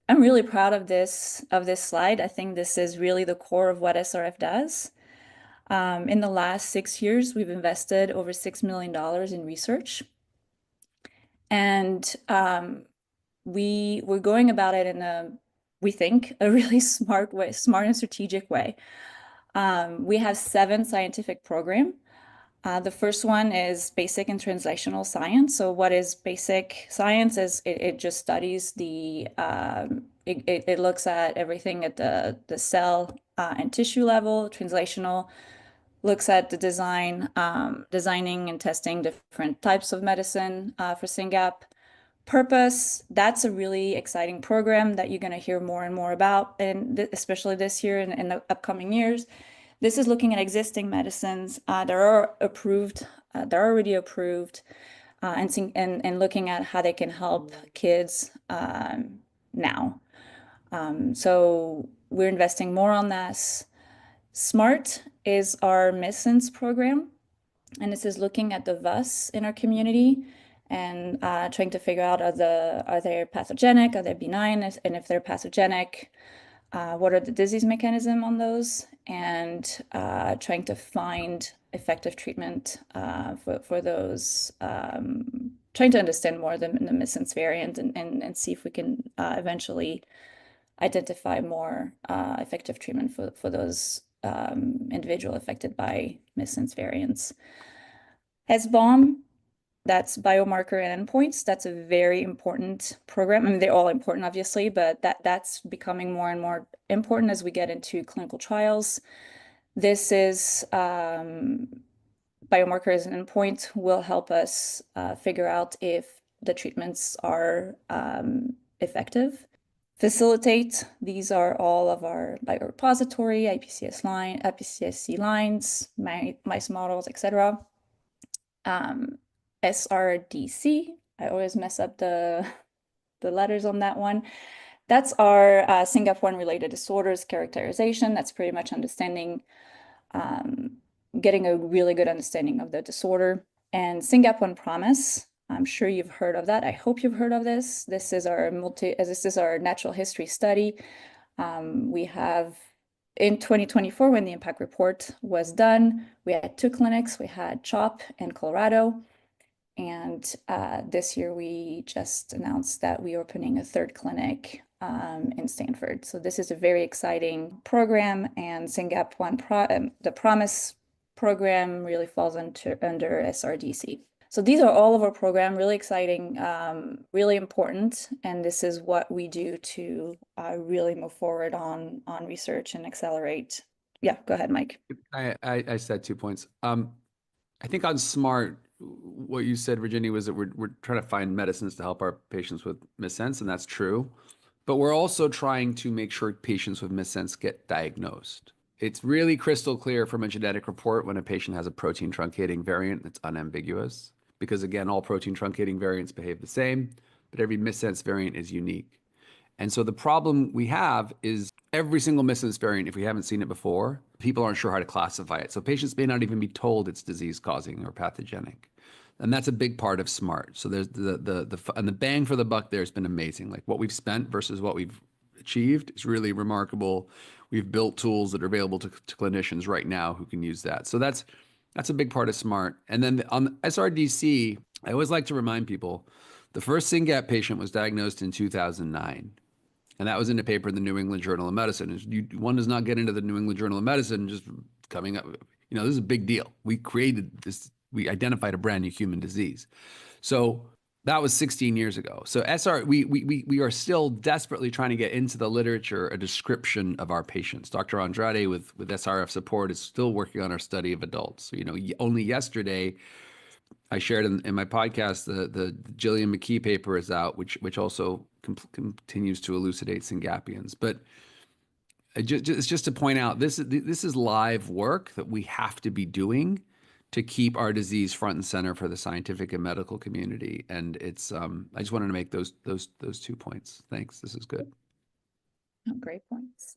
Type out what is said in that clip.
I'm really proud of this slide. I think this is really the core of what SRF does. In the last 6 years, we've invested over $6 million in research. And we're going about it in we think, a really smart way, smart and strategic way. We have 7 scientific programs. The first one is basic and translational science. So what is basic science is it just studies it looks at everything at the cell and tissue level. Translational looks at the designing and testing different types of medicine for Syngap. Purpose, that's a really exciting program that you're going to hear more and more about, and especially this year and in the upcoming years. This is looking at existing medicines that are approved, they're already approved, and looking at how they can help kids now. So we're investing more on this. SMART is our medicines program, and this is looking at the VUS in our community and trying to figure out are they pathogenic, are they benign, and if they're pathogenic, what are the disease mechanism on those, and trying to find effective treatment for those, trying to understand more the missense variant and see if we can eventually identify more effective treatment for those individual affected by missense variants. SBOM, that's biomarker and endpoints. That's a very important program. I mean, they're all important, obviously, but that's becoming more and more important as we get into clinical trials. This is biomarkers and endpoints will help us figure out if the treatments are effective. Facilitate, these are all of our biorepository, IPCSC lines, mice models, etc. SRDC, I always mess up the letters on that one. That's our Syngap1 related disorders characterization. That's pretty much understanding, getting a really good understanding of the disorder. And Syngap1 Promise, I'm sure you've heard of that. I hope you've heard of this. This is our natural history study. We have in 2024, when the impact report was done, we had 2 clinics. We had CHOP in Colorado. And this year we just announced that we are opening a 3rd clinic in Stanford. So this is a very exciting program, and Syngap1 the Promise program really falls under SRDC. So these are all of our program, really exciting, really important, and this is what we do to really move forward on research and accelerate. Yeah, go ahead, Mike. I said 2 points. I think on SMART, what you said, Virginia, was that we're trying to find medicines to help our patients with missense, and that's true. But we're also trying to make sure patients with missense get diagnosed. It's really crystal clear from a genetic report when a patient has a protein truncating variant that's unambiguous, because again, all protein truncating variants behave the same, but every missense variant is unique. And so the problem we have is every single missense variant, if we haven't seen it before, people aren't sure how to classify it. So patients may not even be told it's disease-causing or pathogenic. And that's a big part of SMART. So there's and the bang for the buck there has been amazing. Like what we've spent versus what we've achieved is really remarkable. We've built tools that are available to clinicians right now who can use that. So that's a big part of SMART. And then on SRDC, I always like to remind people, the first Syngap patient was diagnosed in 2009. And that was in a paper in the New England Journal of Medicine. One does not get into the New England Journal of Medicine just coming up. This is a big deal. We created this, we identified a brand new human disease. So that was 16 years ago. So we are still desperately trying to get into the literature a description of our patients. Dr. Andrade with SRF support is still working on our study of adults. Only yesterday, I shared in my podcast, the Gillian McKee paper is out, which also continues to elucidate Syngapians. But it's just to point out, this is live work that we have to be doing to keep our disease front and center for the scientific and medical community. And it's I just wanted to make those 2 points. Thanks. This is good. Oh, great points.